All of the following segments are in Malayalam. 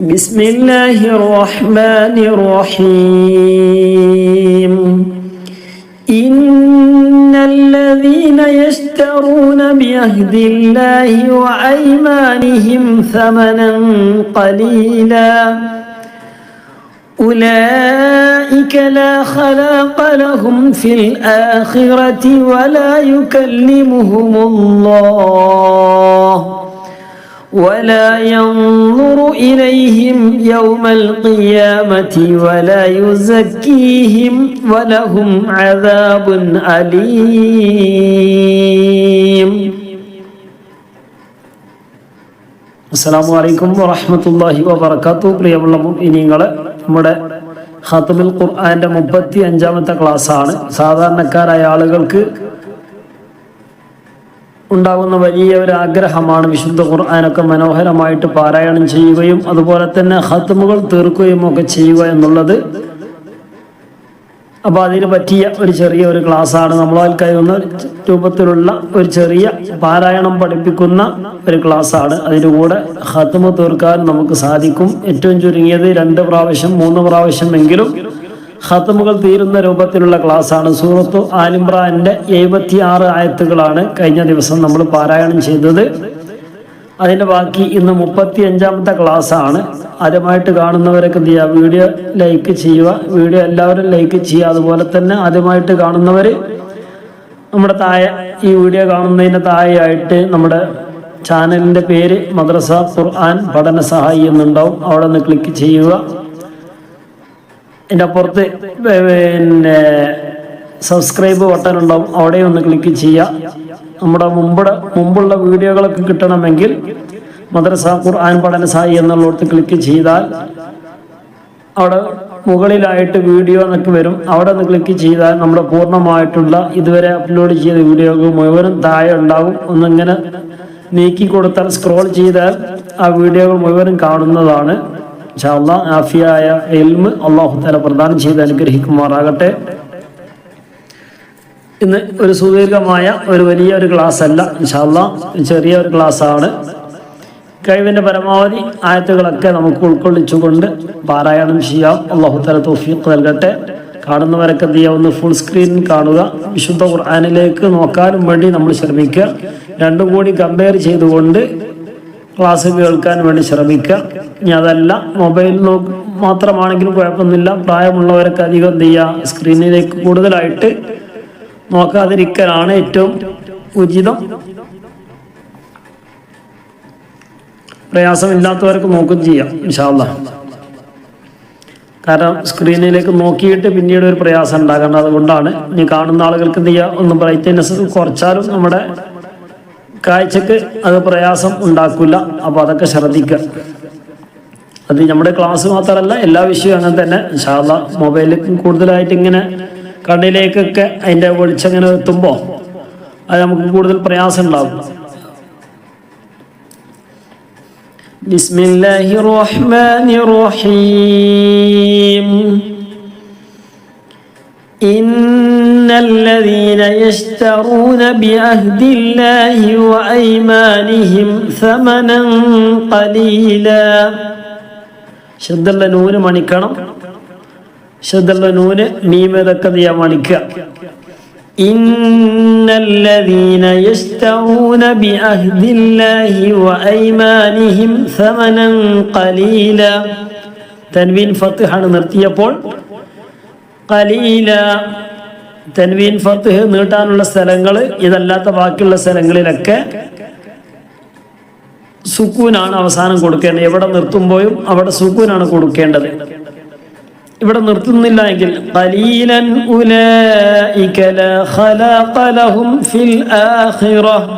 بسم الله الرحمن الرحيم إن الذين يشترون بعهد الله وأيمانهم ثمنا قليلا أولئك لا خلاق لهم في الآخرة ولا يكلمهم الله ولا ينظر إليهم يوم القيامة ولا يزكيهم ولهم عذاب أليم. അസ്സലാമു അലൈക്കും വറഹ്മത്തുള്ളാഹി വബറകാതുഹു. പ്രിയമുള്ള മുഅ്മിനീങ്ങളെ, നമ്മുടെ ഖത്മുൽ ഖുർആന്റെ 35ാമത്തെ ക്ലാസ്സാണ്. സാധാരണക്കാരായ ആളുകൾക്ക് ഉണ്ടാകുന്ന വലിയ ഒരു ആഗ്രഹമാണ് വിശുദ്ധ ഖുർആനൊക്കെ മനോഹരമായിട്ട് പാരായണം ചെയ്യുകയും അതുപോലെ തന്നെ ഖത്മുകൾ തീർക്കുകയും ഒക്കെ ചെയ്യുക എന്നുള്ളത്. അപ്പോൾ അതിന് പറ്റിയ ഒരു ചെറിയ ഒരു ക്ലാസ്സാണ്. നമ്മളാൽ കഴിയുന്ന രൂപത്തിലുള്ള ഒരു ചെറിയ പാരായണം പഠിപ്പിക്കുന്ന ഒരു ക്ലാസ്സാണ്. അതിൻ്റെ കൂടെ ഖത്മ് തീർക്കാൻ നമുക്ക് സാധിക്കും. ഏറ്റവും ചുരുങ്ങിയത് 2 പ്രാവശ്യം 3 പ്രാവശ്യമെങ്കിലും ഖത്മുകൾ തീരുന്ന രൂപത്തിലുള്ള ക്ലാസ്സാണ്. സൂറത്തു ആൽ ഇംറാന്റെ 76 ആയത്തുകളാണ് കഴിഞ്ഞ ദിവസം നമ്മൾ പാരായണം ചെയ്തത്. അതിൻ്റെ ബാക്കി ഇന്ന് 35ാമത്തെ ക്ലാസ്സാണ്. ആദ്യമായിട്ട് കാണുന്നവരൊക്കെ എന്ത് ചെയ്യുക, വീഡിയോ ലൈക്ക് ചെയ്യുക. വീഡിയോ എല്ലാവരും ലൈക്ക് ചെയ്യുക. അതുപോലെ തന്നെ ആദ്യമായിട്ട് കാണുന്നവർ നമ്മുടെ താഴെ, ഈ വീഡിയോ കാണുന്നതിൻ്റെ താഴെയായിട്ട് നമ്മുടെ ചാനലിൻ്റെ പേര് മദ്രസ ഖുർആൻ പഠന സഹായി എന്നുണ്ടാവും. അവിടെ ഒന്ന് ക്ലിക്ക് ചെയ്യുക. അതിൻ്റെ അപ്പുറത്ത് പിന്നെ സബ്സ്ക്രൈബ് ബട്ടൺ ഉണ്ടാവും. അവിടെ ഒന്ന് ക്ലിക്ക് ചെയ്യുക. നമ്മുടെ മുമ്പുള്ള വീഡിയോകളൊക്കെ കിട്ടണമെങ്കിൽ മദ്രസ ഖുർആൻ പഠന സഹായി എന്നുള്ളിടത്ത് ക്ലിക്ക് ചെയ്താൽ അവിടെ മുകളിലായിട്ട് വീഡിയോ എന്നൊക്കെ വരും. അവിടെ ഒന്ന് ക്ലിക്ക് ചെയ്താൽ നമ്മുടെ പൂർണ്ണമായിട്ടുള്ള ഇതുവരെ അപ്ലോഡ് ചെയ്ത വീഡിയോകൾ മുഴുവനും താഴെ ഉണ്ടാകും. ഒന്നിങ്ങനെ നീക്കി കൊടുത്താൽ, സ്ക്രോൾ ചെയ്താൽ ആ വീഡിയോകൾ മുഴുവനും കാണുന്നതാണ്. ഇൻഷാ അല്ലാഹ് ആഫിയായ ഇൽമ് അല്ലാഹു തആല പ്രദാനം ചെയ്ത് അനുഗ്രഹിക്കുമാറാകട്ടെ. ഇന്ന് ഒരു സുദീർഘമായ ഒരു വലിയ ഒരു ക്ലാസ് അല്ല, ഇൻഷാ അല്ലാഹ് ചെറിയ ഒരു ക്ലാസ്സാണ്. കഴിവിൻ്റെ പരമാവധി ആയത്തുകളൊക്കെ നമുക്ക് ഉൾക്കൊള്ളിച്ചുകൊണ്ട് പാരായണം ചെയ്യാം. അല്ലാഹു തആല തൗഫീഖ് നൽകട്ടെ. കാണുന്നവരൊക്കെ എന്ത് ചെയ്യുക, ഒന്ന് ഫുൾ സ്ക്രീൻ കാണുക. വിശുദ്ധ ഖുർആനിലേക്ക് നോക്കാനും വേണ്ടി നമ്മൾ ശ്രമിക്കുക. രണ്ടും കൂടി കമ്പയർ ചെയ്തുകൊണ്ട് ക്ലാസ് കേൾക്കാൻ വേണ്ടി ശ്രമിക്കുക. ഇനി അതല്ല, മൊബൈൽ മാത്രമാണെങ്കിലും കുഴപ്പമൊന്നുമില്ല. പ്രായമുള്ളവരൊക്കെ അധികം എന്ത് ചെയ്യുക, സ്ക്രീനിലേക്ക് കൂടുതലായിട്ട് നോക്കാതിരിക്കലാണ് ഏറ്റവും ഉചിതം. പ്രയാസമില്ലാത്തവർക്ക് നോക്കുകയും ചെയ്യാം ഇൻഷാ അല്ലാഹ്. കാരണം സ്ക്രീനിലേക്ക് നോക്കിയിട്ട് പിന്നീട് ഒരു പ്രയാസം ഉണ്ടാകണം. അതുകൊണ്ടാണ് ഇനി കാണുന്ന ആളുകൾക്ക് എന്ത് ചെയ്യുക, ഒന്ന് ബ്രൈറ്റ്നെസ് കുറച്ചാലും നമ്മുടെ കാഴ്ചക്ക് അത് പ്രയാസം ഉണ്ടാക്കില്ല. അപ്പോൾ അതൊക്കെ ശ്രദ്ധിക്കുക. അത് നമ്മുടെ ക്ലാസ് മാത്രമല്ല, എല്ലാ വിഷയവും അങ്ങനെ തന്നെ ഇൻഷാ അല്ലാഹ്. മൊബൈലിൽ കൂടുതലായിട്ട് ഇങ്ങനെ കണ്ണിലേക്കൊക്കെ അതിൻ്റെ വെളിച്ചങ്ങനെ എത്തുമ്പോൾ അത് നമുക്ക് കൂടുതൽ പ്രയാസം ഉണ്ടാകും. ബിസ്മില്ലാഹിർ റഹ്മാനിർ റഹീം. ഇന്നല്ലദീന യശ്തറൂന ബിഅഹ്ദില്ലാഹി വഅയ്മാനിഹിം സമനൻ ഖലീലാ. ശബ്ദുള്ള നൂന് മണിക്കണം. ശബ്ദുള്ള നൂന് മീമതൊക്കെ ചെയ്യാൻ മണിക്കുക. ഇന്നല്ലദീന യശ്തറൂന ബിഅഹ്ദില്ലാഹി വഅയ്മാനിഹിം സമനൻ ഖലീലാ. തൻവീൻ ഫത്ഹാണ് നിർത്തിയപ്പോൾ. ഖലീല തൻവീൻ ഫത്ഹ് നീട്ടാനുള്ള സ്ഥലങ്ങൾ, ഇതല്ലാത്ത ബാക്കിയുള്ള സ്ഥലങ്ങളിലൊക്കെ സുക്കൂനാണ് അവസാനം കൊടുക്കേണ്ടത്. എവിടെ നിർത്തുമ്പോഴും അവിടെ സുക്കൂനാണ് കൊടുക്കേണ്ടത്. ഇവിടെ നിർത്തുന്നില്ല എങ്കിൽ ഖലീലൻ ഉലൈക ലാ ഖലാഖ ലഹും ഫിൽ ആഖിറഹ്.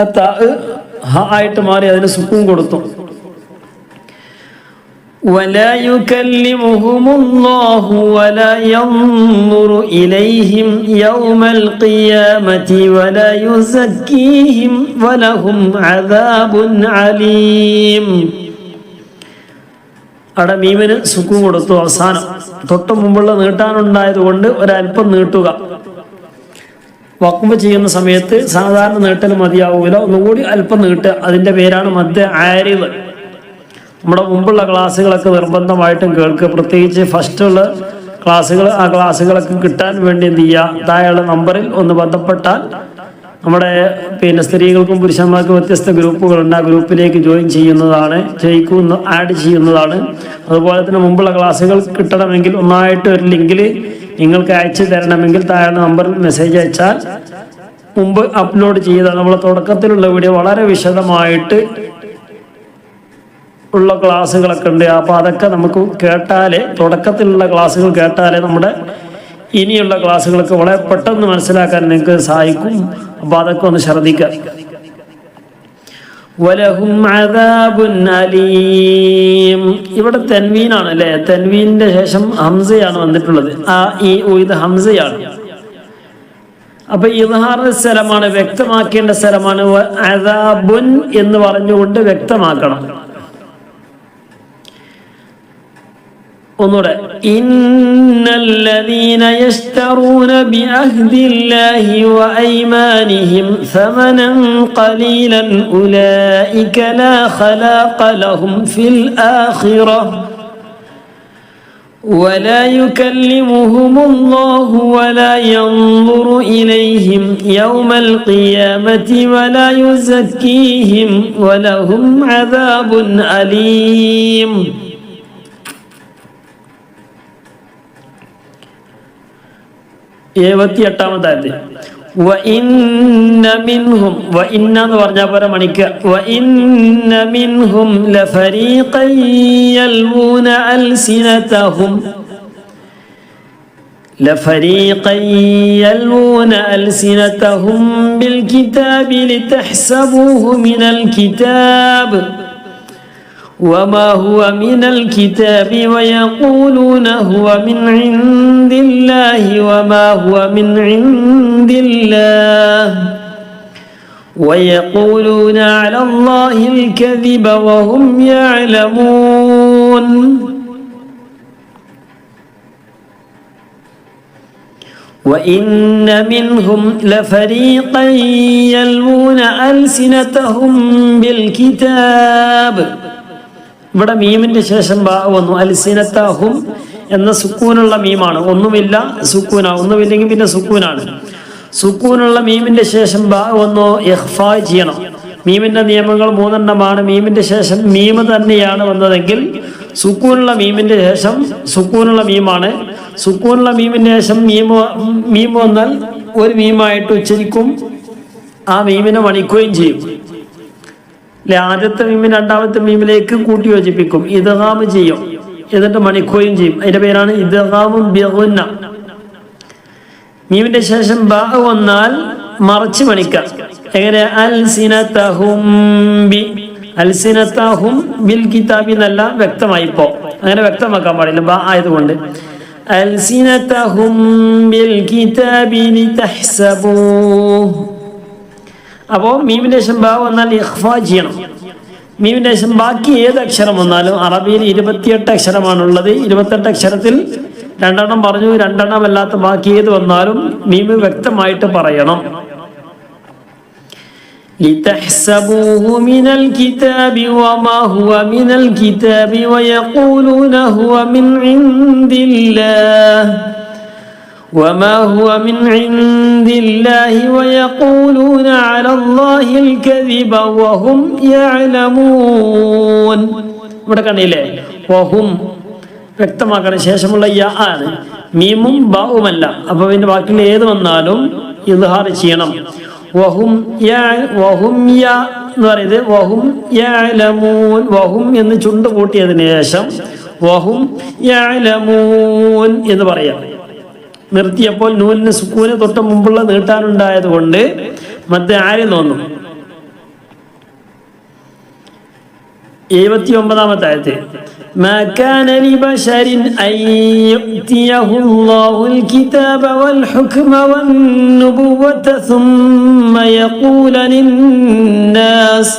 അതാ ഹ ആയിട്ട് മാറി അതിന് സുക്കൂൻ കൊടുത്തു. ولا يكلمهم الله ولا ينظر إليهم يوم القيامة ولا يزكيهم ولهم عذاب عليم. അവിടെ മീമിന് സുക്കൂൻ കൊടുത്തു. അവസാനം തൊട്ട് മുമ്പുള്ള നീട്ടാനുണ്ടായത് കൊണ്ട് ഒരല്പം നീട്ടുക. വഖഫ് ചെയ്യുന്ന സമയത്ത് സാധാരണ നീട്ടൽ മതിയാവൂല, ഒന്നുകൂടി അല്പം നീട്ടുക. അതിൻ്റെ പേരാണ് മദ്ദ് ആരിദ്. നമ്മുടെ മുമ്പുള്ള ക്ലാസ്സുകളൊക്കെ നിർബന്ധമായിട്ടും കേൾക്കുക. പ്രത്യേകിച്ച് ഫസ്റ്റുള്ള ക്ലാസ്സുകൾ, ആ ക്ലാസ്സുകളൊക്കെ കിട്ടാൻ വേണ്ടി എന്ത് ചെയ്യുക, താഴെയുള്ള നമ്പറിൽ ഒന്ന് ബന്ധപ്പെട്ടാൽ നമ്മുടെ സ്ത്രീകൾക്കും പുരുഷന്മാർക്കും വ്യത്യസ്ത ഗ്രൂപ്പുകളുണ്ട്. ആ ഗ്രൂപ്പിലേക്ക് ജോയിൻ ചെയ്യുന്നതാണ്, ആഡ് ചെയ്യുന്നതാണ്. അതുപോലെ തന്നെ മുമ്പുള്ള ക്ലാസ്സുകൾ കിട്ടണമെങ്കിൽ ഒന്നായിട്ട് ഒരു ലിങ്കിൽ നിങ്ങൾക്ക് അയച്ചു തരണമെങ്കിൽ താഴെ നമ്പറിൽ മെസ്സേജ് അയച്ചാൽ മുമ്പ് അപ്ലോഡ് ചെയ്ത നമ്മളെ തുടക്കത്തിലുള്ള വീഡിയോ വളരെ വിശദമായിട്ട് ഉള്ള ക്ലാസ്സുകളൊക്കെ ഉണ്ട്. അപ്പോൾ അതൊക്കെ നമുക്ക് കേട്ടാലേ, തുടക്കത്തിലുള്ള ക്ലാസ്സുകൾ കേട്ടാലേ നമ്മുടെ ഇനിയുള്ള ക്ലാസ്സുകളൊക്കെ വളരെ പെട്ടെന്ന് മനസ്സിലാക്കാൻ നിങ്ങൾക്ക് സഹായിക്കും. അപ്പോൾ അതൊക്കെ ഒന്ന് ശ്രദ്ധിക്കുക. വലഹും അദാബുൻ അലീം. ഇവിടെ തൻവീനാണ് അല്ലേ, തൻവീനിന്റെ ശേഷം ഹംസയാണ് വന്നിട്ടുള്ളത്. ആ ഈ ഇത് ഹംസയാണ്. അപ്പൊ ഇദ്ഹാറിന്റെ സ്ഥലമാണ്, വ്യക്തമാക്കേണ്ട സ്ഥലമാണ്. അദാബുൻ എന്ന് പറഞ്ഞുകൊണ്ട് വ്യക്തമാക്കണം. ഒന്നുകൂടെ, ഇന്നല്ലദീന യശ്തറൂന ബിഅഹ്ദില്ലാഹി വഅയ്മാനിഹിം സമനൻ ഖലീലൻ ഉലൈക ലാ ഖലാഖ ലഹും ഫിൽ ആഖിറഹ് ولا يكلمهم الله ولا ينظر إليهم يوم القيامة ولا يزكيهم ولهم عذاب أليم. 78-ാമത്തെ ആയത്ത്. വഇന്ന മിൻഹും, വഇന്ന എന്ന് പറഞ്ഞാൽ പോലെ മണിക്കുക. വഇന്ന മിൻഹും ലഫരീഖൻ യൽവൂന അൽസിനതഹും ബിൽകിതാബി ലിതഹ്സബൂഹു മിനൽ കിതാബ് وما هو من الكتاب ويقولون هو من عند الله وما هو من عند الله ويقولون على الله الكذب وهم يعلمون. وإن منهم لفريقا يلوون ألسنتهم بالكتاب. ഇവിടെ മീമിന്റെ ശേഷം ബാ വന്നു. അൽസിനത്തഹും എന്ന സുക്കൂനുള്ള മീമാണ്. ഒന്നുമില്ല സുക്കൂന, ഒന്നുമില്ലെങ്കിൽ പിന്നെ സുക്കൂനാണ്. സുക്കൂനുള്ള മീമിന്റെ ശേഷം ബാ വന്നു, ഇഖ്ഫാ ചെയ്യണം. മീമിന്റെ നിയമങ്ങൾ 3 മീമിന്റെ ശേഷം മീമ് തന്നെയാണ് വന്നതെങ്കിൽ സുക്കൂനുള്ള മീമിന്റെ ശേഷം സുക്കൂനുള്ള മീമാണ്. സുക്കൂനുള്ള മീമിന്റെ ശേഷം മീമ് വന്നാൽ ഒരു മീമായിട്ട് ഉച്ചരിക്കും, ആ മീമിനെ മണിക്കുകയും ചെയ്യും. ആദ്യത്തെ മീമിന് രണ്ടാമത്തെ മീമിലേക്ക് കൂട്ടി യോജിപ്പിക്കും, ഇദ്ഗാം ചെയ്യും, എന്നിട്ട് മണിക്കുകയും ചെയ്യും. അതിന്റെ പേരാണ് ഇദ്ഗാമുൻ ബിഗുന്ന. മീമിന്റെ ശേഷം ബാ വന്നാൽ മറച്ച് മണിക്കാം. എങ്ങനെ? അൽസിനതഹും ബിൽ കിതാബി എന്നല്ല, വ്യക്തമായിപ്പോ അങ്ങനെ വ്യക്തമാക്കാൻ പാടില്ല ബാ ആയതുകൊണ്ട്. അൽസിനതഹും ബിൽ കിതാബി ലിതഹ്സബൂഹു. അപ്പോൾ മീമിന്റെ ശേഷം ബാ വന്നാൽ ഇഖ്ഫാ ചെയ്യണം. മീമിന്റെ ശേഷം ബാക്കി ഏത് അക്ഷരം വന്നാലും, അറബിയിൽ 28 അക്ഷരമാണുള്ളത്. 28 അക്ഷരത്തിൽ 2 പറഞ്ഞു, 2 അല്ലാത്ത ബാക്കി ഏത് വന്നാലും മീമ് വ്യക്തമായിട്ട് പറയണം. ലിതഹ്സബൂഹു മിനൽ കിതാബി വമാ ഹുവ മിനൽ കിതാബി വയഖൂലൂന ഹുവ മിൻ ഇൻദില്ലാഹ് وما هو من عند الله ويقولون على الله الكذب وهم يعلمون. ഇവിടെ കണ്ടില്ലേ, വഹും വ്യക്തമാക്കണം. ശേഷമുള്ള യ ആണ്, മീമും ബാവുമല്ല. അപ്പൊ പിന്നെ ബാക്കിയുള്ള ഏത് വന്നാലും ഇദ്ഹാർ ചെയ്യണം. വഹും യ എന്ന് പറയുന്നത് വഹും യഅലമൂൻ. വഹും എന്ന് ചുണ്ട് കൂട്ടിയതിന് ശേഷം വഹും യഅലമൂൻ എന്ന് പറയാം. നിർത്തിയപ്പോൾ നൂനിന് സുക്കൂന് തൊട്ട് മുമ്പുള്ള നീട്ടാനുണ്ടായത് കൊണ്ട് മധ്യ ആര് തോന്നും. 79-ാമത്തെ ആയത്ത്. ما كان لبشر أن يؤتيه الله الكتاب والحكم والنبوة ثم يقول للناس.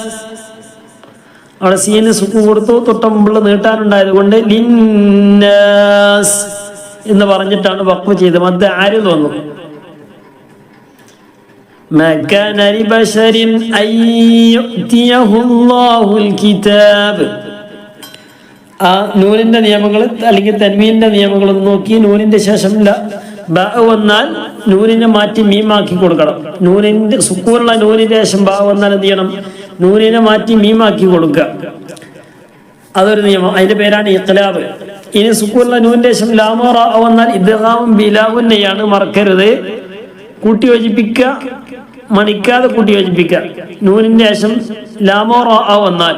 അവിടെ സീന് സുക്കൂൻ കൊടുത്തു, തൊട്ട് മുമ്പുള്ള നീട്ടാനുണ്ടായത് കൊണ്ട് ലിന്നാസ് എന്ന് പറഞ്ഞിട്ടാണ് വഖഫ് ചെയ്തത്. മധ്യ ആര് തോന്നും. ما كان لبشر أن يؤتيه الله الكتاب ആ നൂനിന്റെ നിയമങ്ങൾ അല്ലെങ്കിൽ തൻവീനിന്റെ നിയമങ്ങൾ നോക്കി നൂനിന്റെ ശേഷം ബ വന്നാൽ നൂനിനെ മാറ്റി മീമാക്കി കൊടുക്കണം. നൂനിന്റെ സുക്കൂനുള്ള നൂനിന്റെ ശേഷം ബ വന്നാൽ എന്ത് ചെയ്യണം? നൂനിനെ മാറ്റി മീമാക്കി കൊടുക്കുക. അതൊരു നിയമം. അതിന്റെ പേരാണ് ഇഖ്ലാബ്. ഇനി സുക്കൂനുള്ള നൂനിന്റെ ശേഷം ലാമോ റാ വന്നാൽ ഇദ്ഗാമും ബിലാവുന്നെയാണ്, മറക്കരുത്. കൂട്ടി യോജിപ്പിക്കുക, മണിക്കാതെ കൂട്ടി യോജിപ്പിക്കുക. നൂനിന്റെ ശേഷം ലാമോ റാ വന്നാൽ,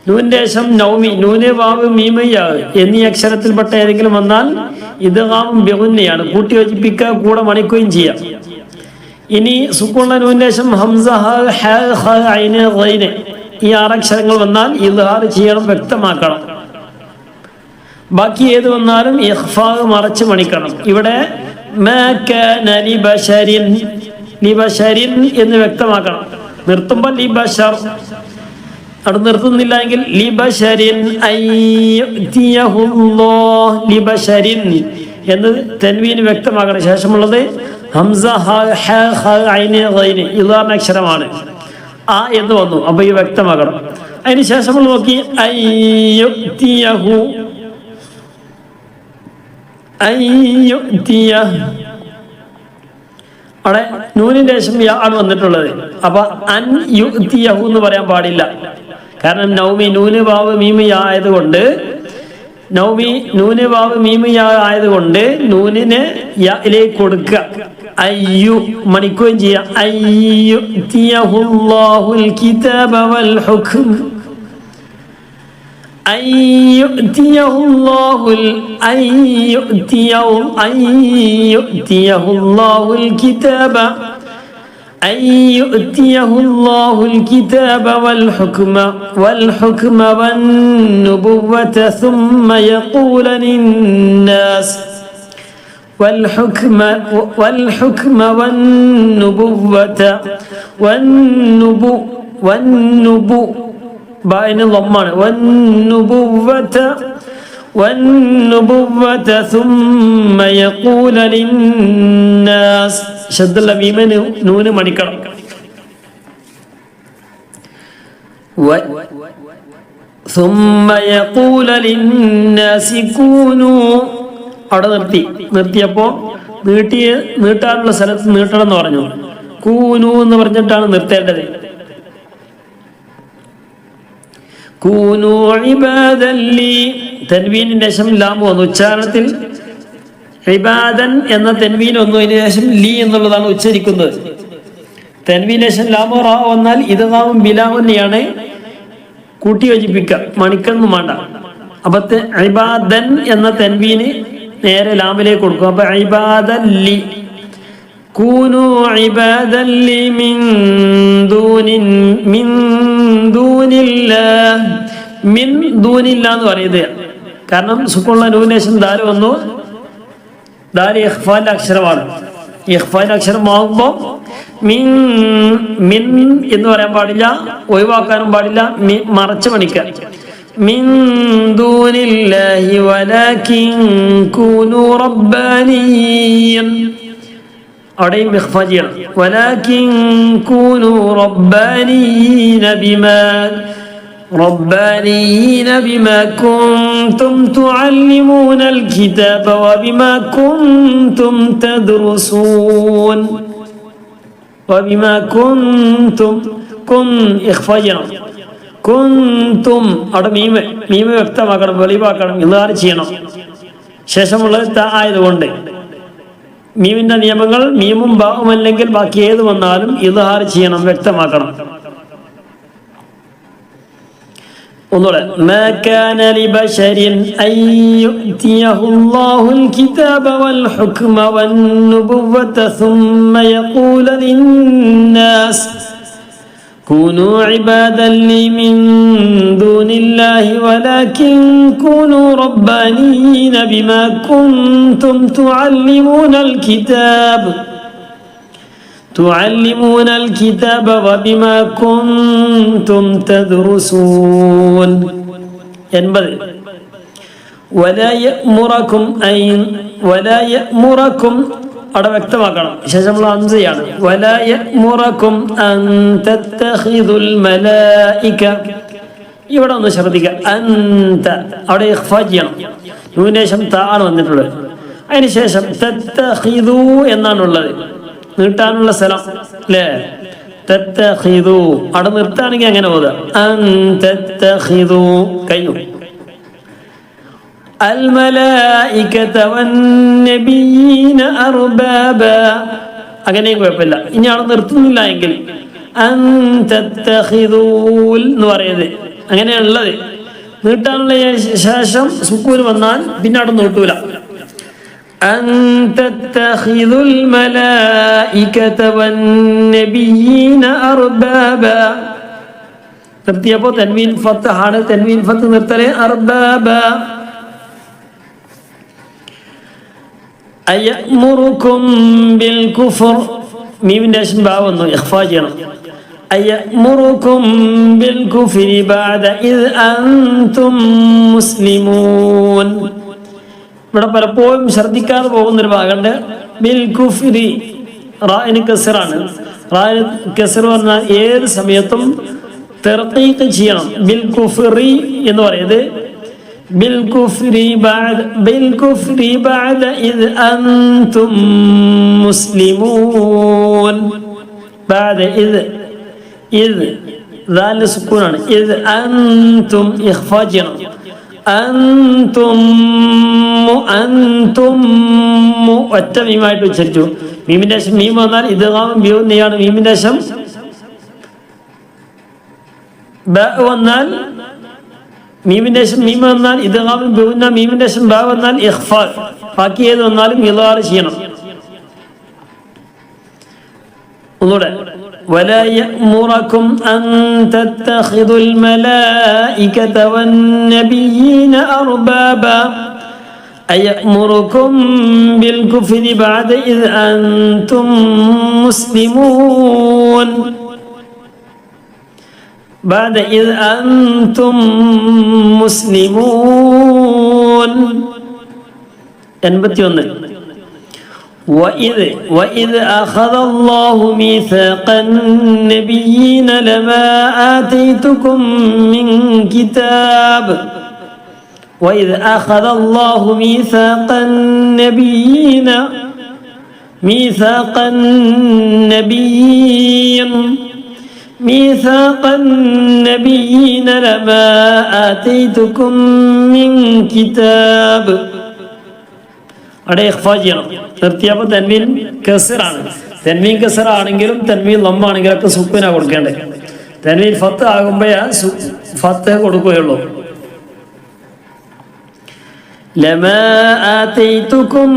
നൂനിന്റെ ശേഷം നൗമി, നൂന് വാവ് മീമ യാ എന്നീ അക്ഷരത്തിൽപ്പെട്ട ഏതെങ്കിലും വന്നാൽ ഇദ്ഗാമും ബിഗുന്നയാണ്, കൂട്ടി യോജിപ്പിക്കുക, കൂടെ മണിക്കുകയും ചെയ്യാം. ഇനി സുക്കൂനുള്ള നൂനിന്റെ ശേഷം ഹംസ ഹ ഖ ഐന് ഗൈന് ഈ 6 അക്ഷരങ്ങൾ വന്നാൽ ഇദ്ഹാർ ചെയ്യണം, വ്യക്തമാക്കണം. ബാക്കി ഏത് വന്നാലും ഇഖ്ഫാ മറച്ച് മണിക്കണം. ഇവിടെ മാ കാന ലിബശരിൻ, ലിബശരിൻ എന്ന് വ്യക്തമാക്കണം. നിർത്തുമ്പോൾ ലിബശർ, അവിടെ നിർത്തുന്നില്ല എങ്കിൽ ലിബശരിൻ അയ്യതിയഹുല്ലാഹ്, ലിബശരിൻ എന്ന് തൻവീന് വ്യക്തമാക്കണം. ശേഷമുള്ളത് ഹംസ ഹ ഖ ഐന് ഗൈന് ഇദ്ഹാറിന്റെ അക്ഷരമാണ്. ആ എന്ന് വന്നു, അപ്പൊ ഈ വ്യക്തമാക്കണം. അതിന് ശേഷമുള്ള നോക്കി അയ്യതിയഹു, അവിടെ നൂനിന്റെ ശേഷം യാ ആണ് വന്നിട്ടുള്ളത്. അപ്പൊ അൻ യുതിയഹു എന്ന് പറയാൻ പാടില്ല. കാരണം നൗമി നൂന് വാവ് മീമ യാ ആയതുകൊണ്ട്, നൗമി നൂന് വാവ് മീമ യാ ആയതുകൊണ്ട് നൂനിനെ യായിലേക്ക് കൊടുക്കുക. അയ്യു മണിക്കുകയും ചെയ്യാം. അയ്യുതിയഹുല്ലാഹുൽ കിതാബ വൽ ഹുക്ം, അയ്യുതിയഹുല്ലാഹുൽ അയ്യുതിയഹുല്ലാഹുൽ കിതാബ, അയ്യുതിയഹുല്ലാഹുൽ കിതാബ വൽ ഹുക്മ വന്നുബുവ്വത ثم يقول للناس والحكم والنبوة باين ضمان والنبوة ثم يقول للناس شد الميم نون مണിക്കണം. ثم يقول للناس كونوا, അവിടെ നിർത്തിയപ്പോ നീട്ടാനുള്ള സ്ഥലത്ത് നീട്ടണം എന്ന് പറഞ്ഞു. കൂനു എന്ന് പറഞ്ഞിട്ടാണ് നിർത്തേണ്ടത്. കൂനു ഇബാദൻ ലി, തൻവീനിന്റെ ശേഷം ലാം വന്നു. ഉച്ചാരണത്തിൽ ഇബാദൻ എന്ന തൻവീൻ വന്നു, അതിന് ശേഷം ലി എന്നുള്ളതാണ് ഉച്ചരിക്കുന്നത്. തൻവീനിന്റെ ശേഷം ലാമോ റാ വന്നാൽ ഇദ്ഗാമും ബിലാവുന്നെയാണ്, കൂട്ടി യോജിപ്പിക്കുക, മണിക്കൊന്നും വേണ്ട. അപ്പൊ ഇബാദൻ എന്ന തൻവീന് നേരെ ലാമിലേക്ക് കൊടുക്കും. അപ്പൊ ഇബാദല്ലി, കൂനു ഇബാദല്ലി മിൻ ദൂനില്ലാഹ്, മിൻ ദൂനില്ലാഹ് എന്ന് പറയുന്നത്. കാരണം സുക്കൂനുള്ള നൂനേശം ദാല് വന്നു, ദാല് ഇഖ്ഫാന്റെ അക്ഷരമാണ്. ഇഖ്ഫാന്റെ അക്ഷരമാകുമ്പോൾ മിൻ മിൻ എന്ന് പറയാൻ പാടില്ല, ഒഴിവാക്കാനും പാടില്ല, മറച്ച് മണിക്കാൻ. മിൻ ദൂനില്ലാഹി വലാകിൻ കൂനു റബ്ബാനിയ്യൻ, അവിടെയും ഇഖ്ഫാ ചെയ്യണം. വലാകിൻ കൂനു റബ്ബാനിയ്യന ബിമാ കുൻതും തുഅല്ലിമൂനൽ കിതാബ വബിമാ കുൻതും തദ്റുസൂൻ, വബിമാ കുൻതും ഇഖ്ഫാ ചെയ്യണം. കുന്തും, അവിടെ മീമ വ്യക്തമാക്കണം, വെളിവാക്കണം, ഇദ്ഹാർ ചെയ്യണം. ശേഷമുള്ളത് ത ആയതുകൊണ്ട് മീമിന്റെ നിയമങ്ങൾ മീമും ബാവും അല്ലെങ്കിൽ ബാക്കി ഏത് വന്നാലും ഇദ്ഹാർ ചെയ്യണം, വ്യക്തമാക്കണം. ഒന്നുകൂടെ, മാ കാന ലിബശരിൻ അൻ യുഅ്തിയഹുല്ലാഹുൽ കിതാബ വൽ ഹുക്മ വന്നുബുവ്വത ثم يقول للناس كونوا عبادا لي من دون الله ولكن كونوا ربانيين بما كنتم تعلمون الكتاب وبما كنتم تدرسون. 80 ولا يأمركم അവിടെ വ്യക്തമാക്കണം. ശേഷമുള്ള ഹംസയാണ്. വലാ യഅ്മുറകും അൻ തത്തഖിദുൽ മലായിക, ഇവിടെ ഒന്ന് ശ്രദ്ധിക്കുക. അന്ത അവിടെ ഇഖ്ഫാ ചെയ്യണം. നൂനിന് ശേഷം ത ആണ് വന്നിട്ടുള്ളത്. അതിനുശേഷം തത്തഖിദു എന്നാണുള്ളത്, നീട്ടാനുള്ള സ്ഥലം അല്ലേ? തത്തഖിദു അവിടെ നിർത്താണെങ്കിൽ അങ്ങനെ ഓതുക. അന്തത്തഖിദു കഴിഞ്ഞു. അൽ മലായികത വന്നബിയ്യീന അർബാബ അങ്ങനെയും കുഴപ്പമില്ല. ഇനി അവിടെ നിർത്തുന്നില്ല എങ്കിൽ അന്തത്തഖിദൂൽ എന്ന് പറയുന്നത് അങ്ങനെയുള്ളത്. നീട്ടാനുള്ള ശേഷം സുക്കൂൻ വന്നാൽ പിന്നെ അവിടെ നീട്ടൂല. അന്തത്തഖിദുൽ മലായികത വന്നബിയ്യീന അർബാബ നിർത്തിയപ്പോൾ തൻവീൻ ഫത്താണ്. തൻവീൻ ഫത്ത് നിർത്തലേ അർബാബ. അയഅ്മുറുകും ബിൽ കുഫർ മീമിന്റെ ശേഷം ബാ വന്നു, ഇഖ്ഫാ ചെയ്യണം. അയഅ്മുറുകും ബിൽ കുഫരി ബഅദ ഇദ് അൻതും മുസ്ലിമൂൻ. ഇവിടെ പലപ്പോഴും ശ്രദ്ധിക്കാതെ പോകുന്നൊരു ഭാഗമുണ്ട്. ബിൽ കുഫരി റാഇന് കസ്റാണ്. റാഇന് കസ്ർ പറഞ്ഞാൽ ഏത് സമയത്തും തർഖീഖ് ചെയ്യണം. ബിൽ കുഫറി എന്ന് പറയുന്നത് بالكفر بعد إذ أنتم مسلمون. بعد إذ ذال سكون إذ أنتم إخفاء أنتم ഒറ്റമീമായിട്ട് ഉച്ചരിച്ചു. മീമിന്റെ ശേഷം മീം വന്നാൽ ഇദ്ഗാം ബിയുന്നെയാണ്. മീമിന്റെ ശേഷം ബ വന്നാൽ മീമിന്റെ ശേഷം മീം വന്നാൽ ഇദ്ഗാം ബിയുന്ന, മീമിന്റെ ശേഷം ബ വന്നാൽ ഇഖ്ഫാ. ബാക്കി ഏത് വന്നാലും ഇളാർ ചെയ്യണം. ഒന്നുകൂടെ ولا يأمركم أن تتخذوا الملائكة والنبيين أربابا أيأمركم بالكفر بعد إذ أنتم مسلمون. بعد إذ أنتم مسلمون. 81. وإذ أخذ الله ميثاق النبيين لما آتيتكم من كتاب. وإذ أخذ الله ميثاق النبيين لما آتيتكم من كتاب. അവിടെ ഇഖ്ഫാ ചെയ്യണം. നിർത്തിയപ്പോൾ തൻവീൻ കസ്റാണ്. തൻവീൻ കസ്റാണെങ്കിലും തൻവീൻ ലമ്മാണെങ്കിലും ഒക്കെ സുക്കൂനാ കൊടുക്കേണ്ടത്. തൻവീൻ ഫത്ത് ആകുമ്പോഴേ ഫത്ത് കൊടുക്കുകയുള്ളൂ. لما آتيتكم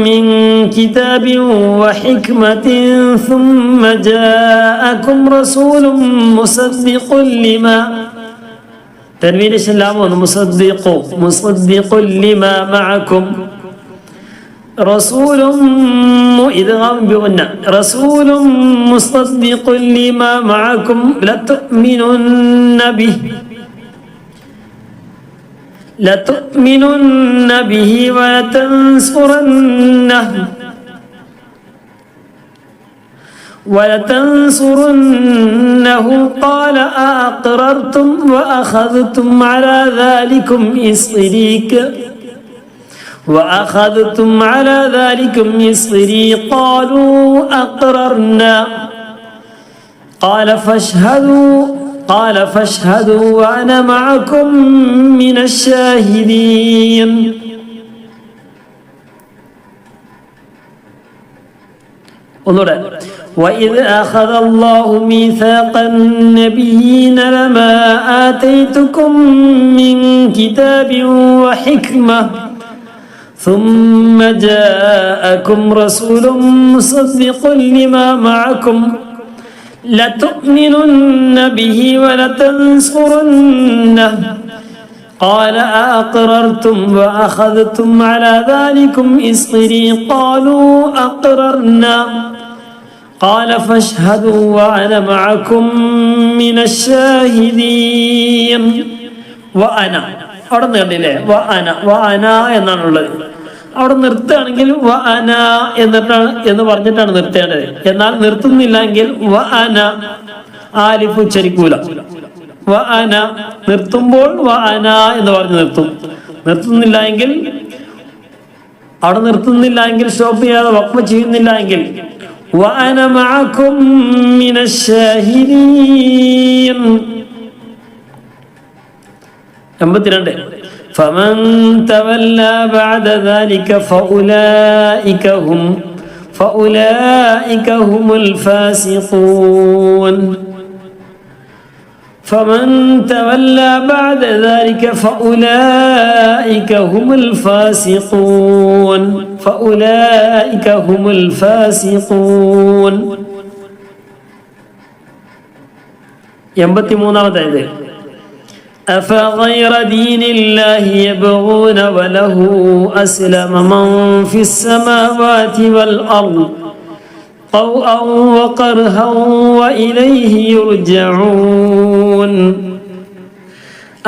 من كتاب وحكمة ثم جاءكم رسول مصدق لما تنوين السلام مصدق لما معكم رسول إدغام بغنى رسول مصدق لما معكم لتؤمنن به ولتنصرنه قال أأقررتم وأخذتم على ذلكم إصري قالوا أقررنا قال فاشهدوا وأنا معكم من الشاهدين. انظر وإذ أخذ الله ميثاق النبيين لما آتيتكم من كتاب وحكمة ثم جاءكم رسول مصدق لما معكم لتؤمنن به ولتنصرنه قال أأقررتم وأخذتم على ذلكم إصري قالوا أقررنا قال فاشهدوا وأنا معكم من الشاهدين. وأنا അവിടെ നിർത്തില്ലേ? വഅന എന്നാണുള്ളത്. അവിടെ നിർത്തുകയാണെങ്കിൽ വഅന എന്ന് പറഞ്ഞിട്ടാണ് നിർത്തേണ്ടത്. എന്നാൽ നിർത്തുന്നില്ലെങ്കിൽ വഅന ആലിഫ് ഉച്ചരിക്കൂല. വ അന നിർത്തുമ്പോൾ വ അന എന്ന് പറഞ്ഞ് നിർത്തുന്നില്ല എങ്കിൽ, അവിടെ നിർത്തുന്നില്ല എങ്കിൽ, സ്റ്റോപ്പ് ചെയ്യാതെ വഖഫ് ചെയ്യുന്നില്ല എങ്കിൽ വ അന മഅകും മിനശ് ശാഹിദീൻ. 82 فمن تولى بعد ذلك فأولئك هم الفاسقون. فمن تولى بعد ذلك فأولئك هم الفاسقون. 83 أفغير دين الله يبغون وله أسلم من في السماوات والأرض طوعا وكرها وإليه يرجعون.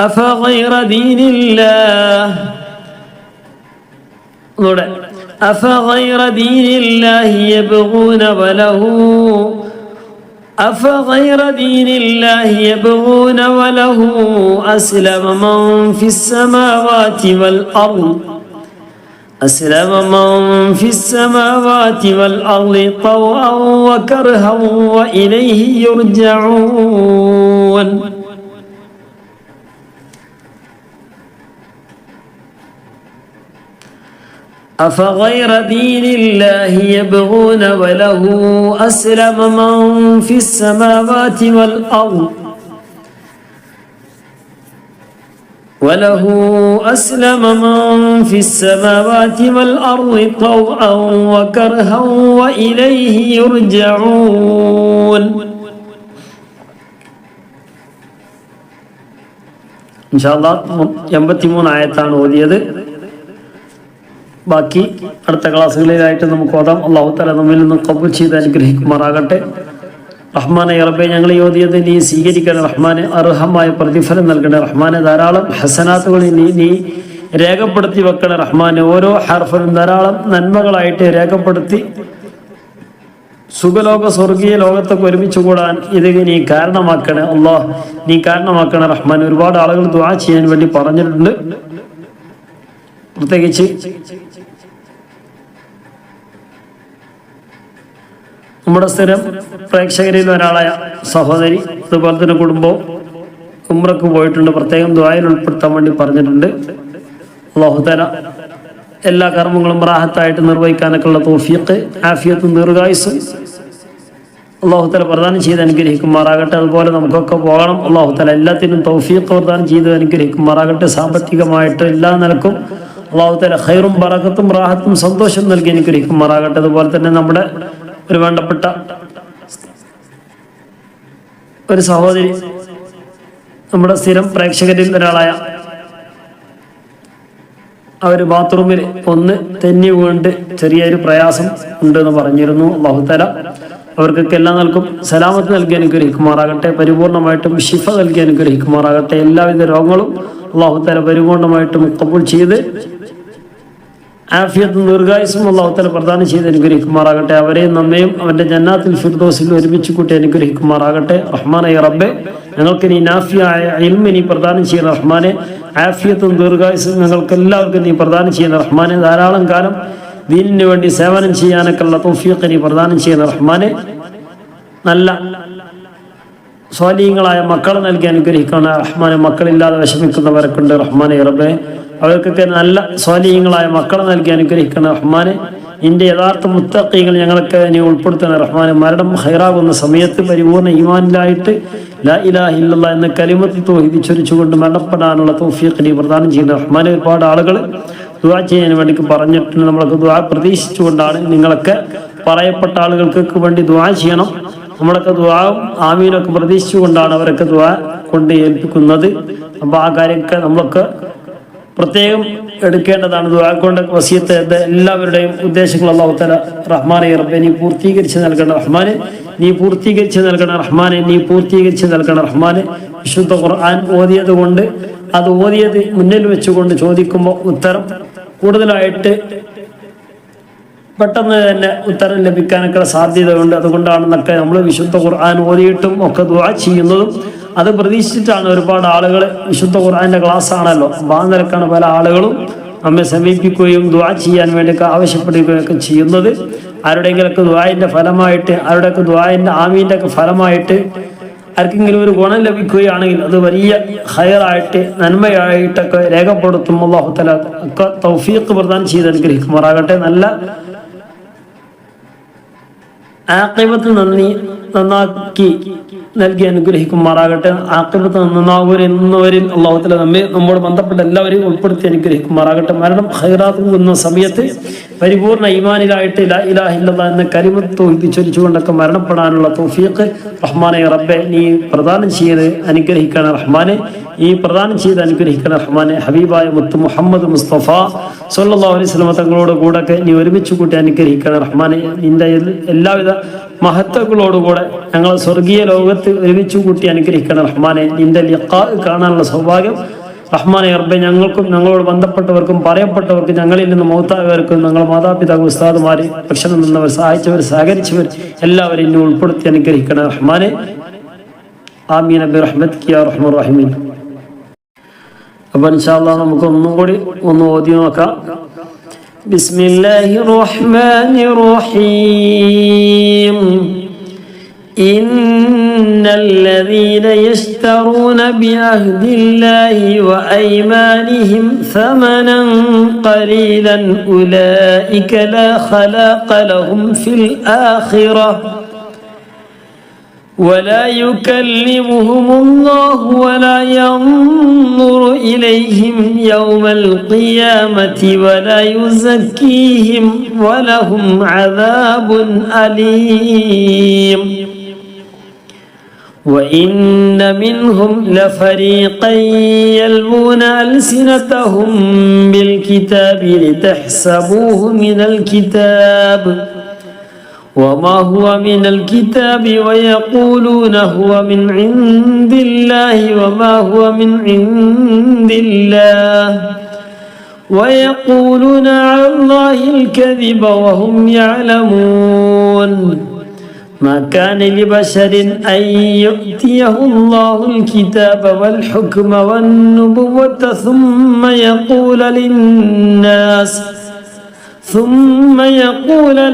أفغير دين الله أفغير دين الله يبغون وله أفغير دين الله يبغون وله أسلم من في السماوات والأرض طوعا وكرها وإليه يرجعون. أفغير دين الله يبغون وله أسلم من في السماوات والأرض طوعا وكرها وإليه يرجعون. إن شاء الله 83 ആയത്താണ് ഓതിയത്. ബാക്കി അടുത്ത ക്ലാസ്സുകളിലായിട്ട് നമുക്ക് ഓതാം. അല്ലാഹു തആല നമ്മിൽ നിന്ന് ഖബൂൽ ചെയ്ത് അനുഗ്രഹിക്കുമാറാകട്ടെ. റഹ്മാനെ റബ്ബേ, ഞങ്ങൾ ഈ ഓതിയത് നീ സ്വീകരിക്കണേ റഹ്മാനെ. അർഹമായ പ്രതിഫലം നൽകണേ റഹ്മാനെ. ധാരാളം ഹസനാത്തുകൾ നീ രേഖപ്പെടുത്തി വെക്കണേ റഹ്മാനെ. ഓരോ ഹർഫിനും ധാരാളം നന്മകളായിട്ട് രേഖപ്പെടുത്തി സുഖലോക സ്വർഗീയ ലോകത്തൊക്കെ ഒരുമിച്ച് കൂടാൻ ഇത് നീ കാരണമാക്കണേ അല്ലാഹ്. നീ കാരണമാക്കണേ റഹ്മാൻ. ഒരുപാട് ആളുകൾ ദുആ ചെയ്യാൻ വേണ്ടി പറഞ്ഞിട്ടുണ്ട്. പ്രത്യേകിച്ച് നമ്മുടെ സ്ഥിരം പ്രേക്ഷകരിൽ ഒരാളായ സഹോദരി, അതുപോലെ തന്നെ കുടുംബവും ഉംറക്ക് പോയിട്ടുണ്ട്. പ്രത്യേകം ദുആയിൽ ഉൾപ്പെടുത്താൻ വേണ്ടി പറഞ്ഞിട്ടുണ്ട്. അല്ലാഹു തആല എല്ലാ കർമ്മങ്ങളും റാഹത്തായിട്ട് നിർവഹിക്കാനൊക്കെ ഉള്ള തൗഫീഖ്, ആഫിയത്തും ദീർഘായുസ്സും അല്ലാഹു തആല പ്രദാനം ചെയ്ത് അനുഗ്രഹിക്കുമാറാകട്ടെ. അതുപോലെ നമുക്കൊക്കെ പോകണം. അല്ലാഹു തആല എല്ലാത്തിനും തൗഫീഖ് പ്രദാനം ചെയ്ത് അനുഗ്രഹിക്കുമാറാകട്ടെ. സാമ്പത്തികമായിട്ട് എല്ലാ നിലക്കും അല്ലാഹു തആല ഖൈറും ബറകത്തും റാഹത്തും സന്തോഷം നൽകി അനുഗ്രഹിക്കുമാറാകട്ടെ. അതുപോലെ തന്നെ നമ്മുടെ ഒരു വേണ്ടപ്പെട്ട ഒരു സഹോദരി, നമ്മുടെ സ്ഥിരം പ്രേക്ഷകരിൽ ഒരാളായ, അവർ ബാത്റൂമിൽ ഒന്ന് തെന്നി വീണ്ട് ചെറിയൊരു പ്രയാസം ഉണ്ടെന്ന് പറഞ്ഞിരുന്നു. അല്ലാഹു തആല അവർക്കൊക്കെ എല്ലാം നൽകും സലാമത്ത് നൽകി അനുഗ്രഹിക്കുമാറാകട്ടെ. പരിപൂർണമായിട്ടും ശിഫ നൽകി അനുഗ്രഹിക്കുമാറാകട്ടെ. എല്ലാവിധ രോഗങ്ങളും അല്ലാഹു തആല പരിപൂർണമായിട്ടും ഖബൂൽ ചെയ്ത് ആഫിയത്തും ദീർഘായുസ്സും അല്ലാഹു തആല പ്രദാനം ചെയ്ത് അനുഗ്രഹിക്കുമാറാകട്ടെ. അവരെയും നമ്മയും അവന്റെ ജന്നാത്തുൽ ഫിർദൗസിൽ ഒരുമിച്ച് കൂട്ടി അനുഗ്രഹിക്കുമാറാകട്ടെ. റഹ്മാനെ റബ്ബേ, ഞങ്ങൾക്ക് നീ നാഫിയായ ഇൽമ നീ പ്രദാനം ചെയ്യുന്ന റഹ്മാനെ. ആഫിയത്തും ദീർഘായുസ്സും ഞങ്ങൾക്ക് എല്ലാവർക്കും നീ പ്രദാനം ചെയ്യുന്ന റഹ്മാനെ. ധാരാളം കാലം ദീനിന് വേണ്ടി സേവനം ചെയ്യാനൊക്കെ ഉള്ള തൗഫീഖ് നീ പ്രദാനം ചെയ്യുന്ന റഹ്മാനെ. നല്ല സ്വാലിഹീങ്ങളായ മക്കളെ നൽകി അനുഗ്രഹിക്കണം റഹ്മാനെ. മക്കളില്ലാതെ വിഷമിക്കുന്നവരൊക്കെ റഹ്മാനെ റബ്ബേ, അവർക്കൊക്കെ നല്ല സ്വാലിഹീങ്ങളായ മക്കളെ നൽകി അനുഗ്രഹിക്കണം റഹ്മാനെ. നിന്റെ യഥാർത്ഥ മുത്തഖീങ്ങൾ ഞങ്ങളൊക്കെ നീ ഉൾപ്പെടുത്തണം റഹ്മാനെ. മരണം ഹൈറാകുന്ന സമയത്ത് പരിപൂർണ്ണ ഈമാനിലായിട്ട് ലാ ഇലാഹ ഇല്ലല്ലാഹ് എന്ന കലിമത്ത് തൗഹീദ് ചൊരിച്ചുകൊണ്ട് മരണപ്പെടാനുള്ള തൗഫീഖ് നീ പ്രദാനം ചെയ്യുന്ന റഹ്മാനെ. ഒരുപാട് ആളുകൾ ദുആ ചെയ്യാൻ വേണ്ടി പറഞ്ഞിട്ടുണ്ട്. നമ്മളൊക്കെ ദുആ പ്രതീക്ഷിച്ചുകൊണ്ടാണ്. നിങ്ങളൊക്കെ പറയപ്പെട്ട ആളുകൾക്ക് വേണ്ടി ദുആ ചെയ്യണം. നമ്മളൊക്കെ ദുആവും ആമീനൊക്കെ പ്രതീക്ഷിച്ചുകൊണ്ടാണ് അവരൊക്കെ ദുആ കൊണ്ട് ഏൽപ്പിക്കുന്നത്. അപ്പോൾ ആ കാര്യമൊക്കെ നമ്മളൊക്കെ പ്രത്യേകം എടുക്കേണ്ടതാണ്. ദുആ കൊണ്ട് വസിയത്ത് എല്ലാവരുടെയും ഉദ്ദേശങ്ങൾ അല്ലാഹു തആല റഹ്മാനെ റബ്ബേ നീ പൂർത്തീകരിച്ച് നൽകണം റഹ്മാനെ. നീ പൂർത്തീകരിച്ച് നൽകണം റഹ്മാനെ. നീ പൂർത്തീകരിച്ച് നൽകണം റഹ്മാനെ. വിശുദ്ധ ഖുർആൻ ഓതിയത് കൊണ്ട് അത് ഓതിയത് മുന്നിൽ വെച്ചുകൊണ്ട് ചോദിക്കുമ്പോൾ ഉത്തരം കൂടുതലായിട്ട് പെട്ടെന്ന് തന്നെ ഉത്തരം ലഭിക്കാനൊക്കെ സാധ്യതയുണ്ട്. അതുകൊണ്ടാണെന്നൊക്കെ നമ്മൾ വിശുദ്ധ ഖുർആൻ ഓതിയിട്ടും ഒക്കെ ദുആ ചെയ്യുന്നതും അത് പ്രതീക്ഷിച്ചിട്ടാണ് ഒരുപാട് ആളുകൾ, വിശുദ്ധ ഖുർആന്റെ ക്ലാസ് ആണല്ലോ, അപ്പോൾ ആ നിലക്കാണ് പല ആളുകളും നമ്മെ സമീപിക്കുകയും ദുആ ചെയ്യാൻ വേണ്ടിയൊക്കെ ആവശ്യപ്പെടുകയൊക്കെ ചെയ്യുന്നത്. ആരുടെയെങ്കിലൊക്കെ ദുആന്റെ ഫലമായിട്ട്, ആരുടെയൊക്കെ ദുആന്റെ ആമീൻ്റെ ഒക്കെ ഫലമായിട്ട് ആർക്കെങ്കിലും ഒരു ഗുണം ലഭിക്കുകയാണെങ്കിൽ അത് വലിയ ഖൈറായിട്ട് നന്മയായിട്ടൊക്കെ രേഖപ്പെടുത്തും. അല്ലാഹു തആല ഒക്കെ തൗഫീഖ് പ്രദാനം ചെയ്ത് അനുഗ്രഹിക്കുമാറാകട്ടെ. നല്ല ആഖിബത്ത് നന്നാക്കി നൽകി അനുഗ്രഹിക്കുമാറാകട്ടെ. ആഖിബത്ത് നന്നാവുന്നവരിൽ അല്ലാഹു തആല നമ്മോട് ബന്ധപ്പെട്ട എല്ലാവരെയും ഉൾപ്പെടുത്തി അനുഗ്രഹിക്കുമാറാകട്ടെ. മരണം ഖൈറാത്തുന്ന സമയത്ത് പരിപൂർണ്ണ ഈമാനിലായിട്ട് ലാ ഇലാഹ ഇല്ലല്ലാഹ് എന്ന കലിമത്ത് തൗഹീദ് ചൊല്ലിച്ചുകൊണ്ടൊക്കെ മരണപ്പെടാനുള്ള തൗഫീഖ് റഹ്മാനെ റബ്ബെ നീ പ്രദാനം ചെയ്ത് അനുഗ്രഹിക്കണം റഹ്മാനെ. ഈ പ്രദാനം ചെയ്ത് അനുഗ്രഹിക്കണം റഹ്മാനെ. ഹബീബായ മുത്ത് മുഹമ്മദ് മുസ്തഫ സ്വല്ലല്ലാഹു അലൈഹി വസല്ലം തങ്ങളോട് കൂടെയൊക്കെ നീ ഒരുമിച്ച് കൂട്ടി അനുഗ്രഹിക്കണം റഹ്മാനെ. നിന്റെ എല്ലാവിധ മഹത്വങ്ങളോടുകൂടെ ഞങ്ങളെ സ്വർഗീയ ലോകത്ത് ഒരുമിച്ച് കൂട്ടി അനുഗ്രഹിക്കണം റഹ്മാനെ. നിന്റെ ലിഖാ കാണാനുള്ള സൗഭാഗ്യം റഹ്മാനെ റബ്ബെ ഞങ്ങൾക്കും ഞങ്ങളോട് ബന്ധപ്പെട്ടവർക്കും പറയപ്പെട്ടവർക്കും ഞങ്ങളിൽ നിന്ന് മൗത്തായവർക്കും ഞങ്ങളുടെ മാതാപിതാക്കൾ ഉസ്താദുമാർ ഭക്ഷണം നിന്നവർ സഹായിച്ചവർ സഹകരിച്ചവർ എല്ലാവരെയും ഇന്ന് ഉൾപ്പെടുത്തി അനുഗ്രഹിക്കണം റഹ്മാനെ. ആമീൻ ബിറഹ്മതിക യാ അർഹമർ റഹീമീൻ. അപ്പോൾ ഇൻഷാ അല്ലാഹ് നമുക്ക് ഒന്നും കൂടി ഒന്ന് ഓതി നോക്കാം. ബിസ്മില്ലാഹിർ റഹ്മാനിർ റഹീം. إن الذين يشترون بعهد الله وأيمانهم ثمنا قليلا أولئك لا خلاق لهم في الآخرة ولا يكلمهم الله ولا ينظر إليهم يوم القيامة ولا يزكيهم ولهم عذاب أليم. وإن منهم لفريقا يلوون ألسنتهم بالكتاب لتحسبوه من الكتاب وما هو من الكتاب ويقولون هو من عند الله وما هو من عند الله ويقولون على الله الكذب وهم يعلمون. ما كان لبشر أن يؤتيه الله الكتاب والحكم والنبوة ثم يقول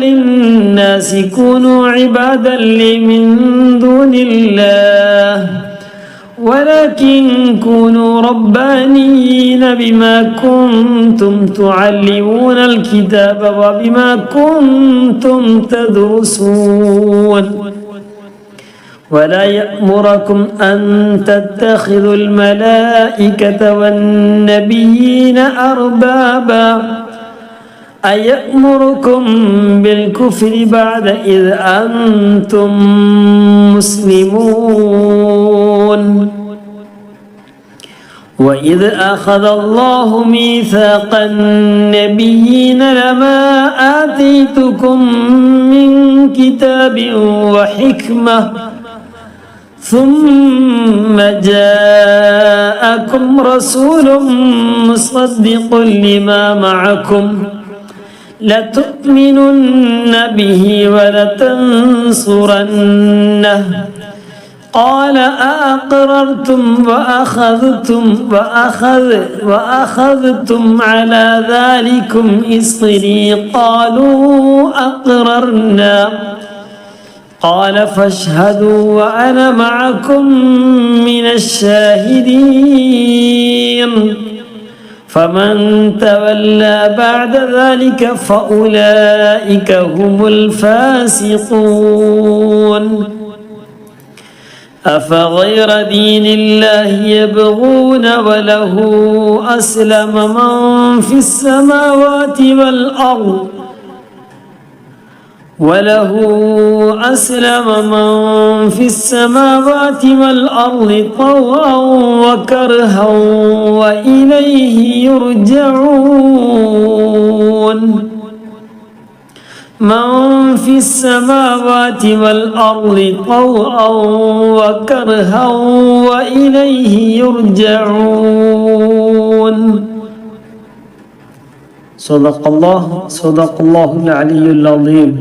للناس كونوا عبادا لي من دون الله ولكن كونوا ربانيين بما كنتم تعلمون الكتاب وبما كنتم تدرسون. ولا يأمركم أن تتخذوا الملائكة والنبيين أربابا أيأمركم بالكفر بعد إذ أنتم مسلمون. وإذ أخذ الله ميثاق النبيين لما آتيتكم من كتاب وحكمة ثم جاءكم رسول مصدق لما معكم لتؤمنن به ولتنصرنه قال أأقررتم وأخذتم على ذلكم إصري قالوا أقررنا قال فاشهدوا وأنا معكم من الشاهدين. فمن تولى بعد ذلك فأولئك هم الفاسقون. أفغير دين الله يبغون وله أسلم من في السماوات والأرض طوعا وكرها وإليه يرجعون. من في السماوات والأرض طوعا وكرها وإليه يرجعون. صدق الله العلي العظيم.